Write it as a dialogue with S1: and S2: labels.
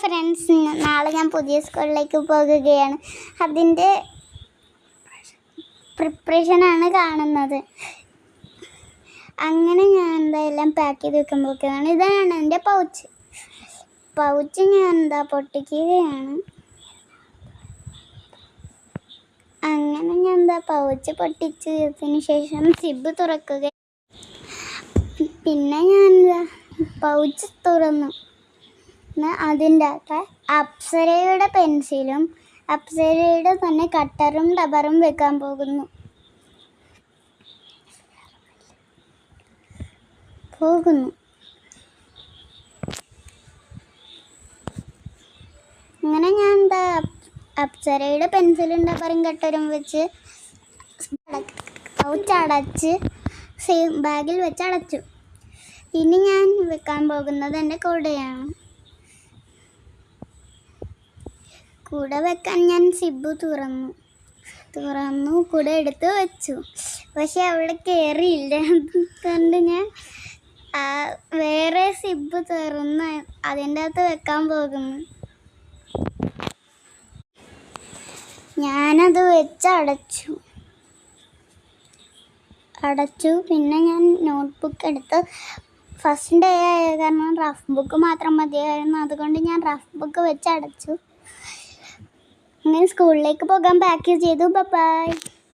S1: Friends, നാളെ ഞാൻ പുതിയ സ്കൂളിലേക്ക് പോകുകയാണ്. അതിൻ്റെ പ്രിപ്പറേഷനാണ് കാണുന്നത്. അങ്ങനെ ഞാൻ എന്തായാലും പാക്ക് ചെയ്ത് വെക്കുമ്പോഴേക്കാണ് ഇതാണ് എൻ്റെ പൗച്ച് ഞാൻ പൊട്ടിക്കുകയാണ്. അങ്ങനെ ഞാൻ പൗച്ച് പൊട്ടിച്ചതിന് ശേഷം സിബ് തുറക്കുക. പിന്നെ ഞാൻ പൗച്ച് തുറന്നു. അതിൻ്റെ അകത്ത് അപ്സരയുടെ പെൻസിലും അപ്സരയുടെ തന്നെ കട്ടറും റബ്ബറും വെക്കാൻ പോകുന്നു. അങ്ങനെ ഞാൻ അപ്സരയുടെ പെൻസിലും റബ്ബറും കട്ടറും വെച്ച് പൗച്ച് അടച്ച് ബാഗിൽ വെച്ച് അടച്ചു. ഇനി ഞാൻ വെക്കാൻ പോകുന്നത് എൻ്റെ കുടയാണ്. കുട വെക്കാൻ ഞാൻ സിബ് തുറന്നു കുട എടുത്ത് വെച്ചു. പക്ഷെ അവിടെ കയറിയില്ല. അതുകൊണ്ട് ഞാൻ വേറെ സിബ് തുറന്ന് അതിൻ്റെ അകത്ത് വെക്കാൻ പോകുന്നു. ഞാനത് വെച്ച് അടച്ചു. പിന്നെ ഞാൻ നോട്ട്ബുക്ക് എടുത്ത്, ഫസ്റ്റ് ഡേ ആയ കാരണം റഫ് ബുക്ക് മാത്രം മതിയായിരുന്നു. അതുകൊണ്ട് ഞാൻ റഫ് ബുക്ക് വെച്ച് അടച്ചു. അങ്ങനെ സ്കൂളിലേക്ക് പോകാൻ പാക്ക് ചെയ്തു. ബൈ.